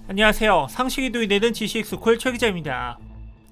안녕하세요. 상식이 도입되는 지식스쿨 최 기자입니다.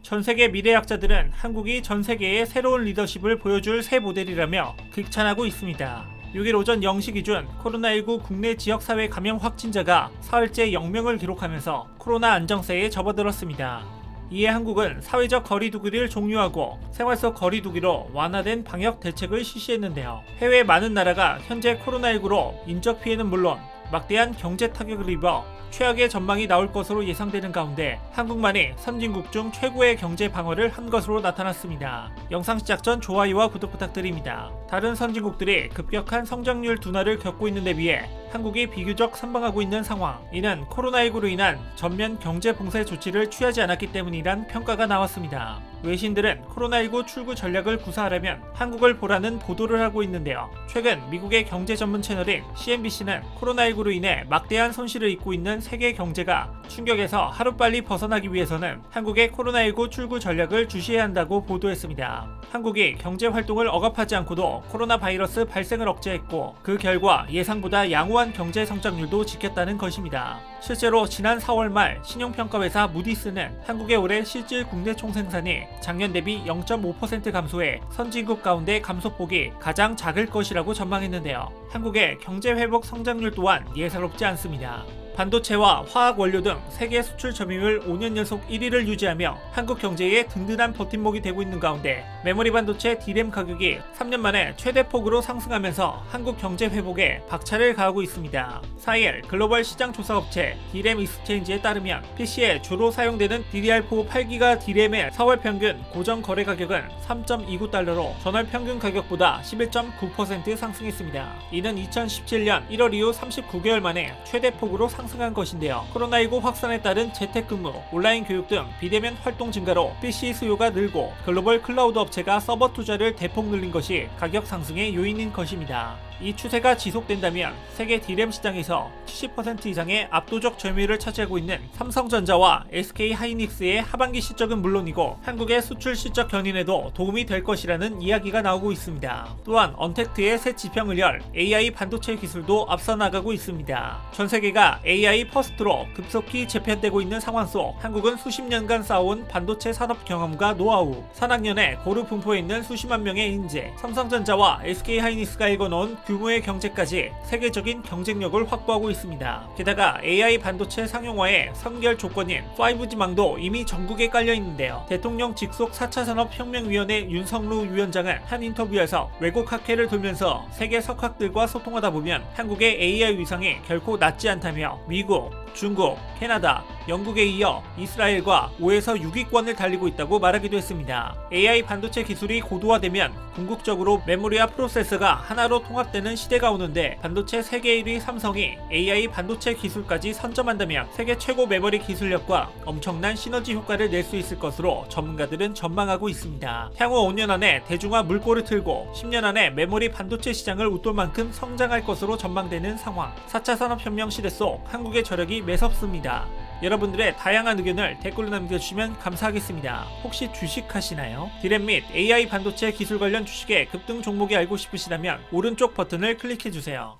전세계 미래학자들은 한국이 전세계의 새로운 리더십을 보여줄 새 모델이라며 극찬하고 있습니다. 6일 오전 0시 기준 코로나19 국내 지역사회 감염 확진자가 사흘째 0명을 기록하면서 코로나 안정세에 접어들었습니다. 이에 한국은 사회적 거리두기를 종료하고 생활 속 거리두기로 완화된 방역 대책을 실시했는데요. 해외 많은 나라가 현재 코로나19로 인적 피해는 물론 막대한 경제 타격을 입어 최악의 전망이 나올 것으로 예상되는 가운데 한국만이 선진국 중 최고의 경제 방어를 한 것으로 나타났습니다. 영상 시작 전 좋아요와 구독 부탁드립니다. 다른 선진국들이 급격한 성장률 둔화를 겪고 있는 데 비해 한국이 비교적 선방하고 있는 상황, 이는 코로나19로 인한 전면 경제 봉쇄 조치를 취하지 않았기 때문이란 평가가 나왔습니다. 외신들은 코로나19 출구 전략을 구사하려면 한국을 보라는 보도를 하고 있는데요. 최근 미국의 경제 전문 채널인 CNBC는 코로나19로 인해 막대한 손실을 입고 있는 세계 경제가 충격에서 하루빨리 벗어나기 위해서는 한국의 코로나19 출구 전략을 주시해야 한다고 보도했습니다. 한국이 경제 활동을 억압하지 않고도 코로나 바이러스 발생을 억제했고 그 결과 예상보다 양호한 경제 성장률도 지켰다는 것입니다. 실제로 지난 4월 말 신용평가회사 무디스는 한국의 올해 실질 국내 총생산이 작년 대비 0.5% 감소해 선진국 가운데 감소폭이 가장 작을 것이라고 전망했는데요. 한국의 경제 회복 성장률 또한 예사롭지 않습니다. 반도체와 화학 원료 등 세계 수출 점유율 5년 연속 1위를 유지하며 한국 경제의 든든한 버팀목이 되고 있는 가운데 메모리 반도체 D램 가격이 3년 만에 최대폭으로 상승하면서 한국 경제 회복에 박차를 가하고 있습니다. 4일 글로벌 시장 조사업체 D램 익스체인지에 따르면 PC에 주로 사용되는 DDR4 8기가 D램의 4월 평균 고정 거래 가격은 3.29달러로 전월 평균 가격보다 11.9% 상승했습니다. 이는 2017년 1월 이후 39개월 만에 최대폭으로 상승한 것인데요. 코로나19 확산에 따른 재택근무, 온라인 교육 등 비대면 활동 증가로 PC 수요가 늘고 글로벌 클라우드 업체가 서버 투자를 대폭 늘린 것이 가격 상승의 요인인 것입니다. 이 추세가 지속된다면 세계 D램 시장에서 70% 이상의 압도적 점유율을 차지하고 있는 삼성전자와 SK하이닉스의 하반기 실적은 물론이고 한국의 수출 실적 견인에도 도움이 될 것이라는 이야기가 나오고 있습니다. 또한 언택트의 새 지평을 AI 반도체 기술도 앞서 나가고 있습니다. 전 세계가 AI 퍼스트로 급속히 재편되고 있는 상황 속 한국은 수십 년간 쌓아온 반도체 산업 경험과 노하우, 산학년에 고루 분포해 있는 수십만 명의 인재, 삼성전자와 SK하이닉스가 읽어놓은 규모의 경제까지 세계적인 경쟁력을 확보하고 있습니다. 게다가 AI 반도체 상용화의 선결 조건인 5G망도 이미 전국에 깔려 있는데요. 대통령 직속 4차 산업혁명위원회 윤석루 위원장은 한 인터뷰에서 외국 학회를 돌면서 세계 석학들과 소통하다 보면 한국의 AI 위상이 결코 낮지 않다며 미국, 중국, 캐나다, 영국에 이어 이스라엘과 5에서 6위권을 달리고 있다고 말하기도 했습니다. AI 반도체 기술이 고도화되면 궁극적으로 메모리와 프로세서가 하나로 통합되는 시대가 오는데 반도체 세계 1위 삼성이 AI 반도체 기술까지 선점한다면 세계 최고 메모리 기술력과 엄청난 시너지 효과를 낼 수 있을 것으로 전문가들은 전망하고 있습니다. 향후 5년 안에 대중화 물꼬를 틀고 10년 안에 메모리 반도체 시장을 웃돌 만큼 성장할 것으로 전망되는 상황. 4차 산업혁명 시대 속 한국의 저력이 매섭습니다. 여러분들의 다양한 의견을 댓글로 남겨주시면 감사하겠습니다. 혹시 주식하시나요? D램 및 AI 반도체 기술 관련 주식의 급등 종목이 알고 싶으시다면 오른쪽 버튼을 클릭해주세요.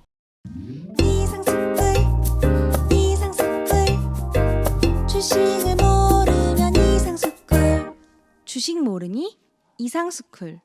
주식을 모르면 이상스쿨. 주식 모르니? 이상스쿨.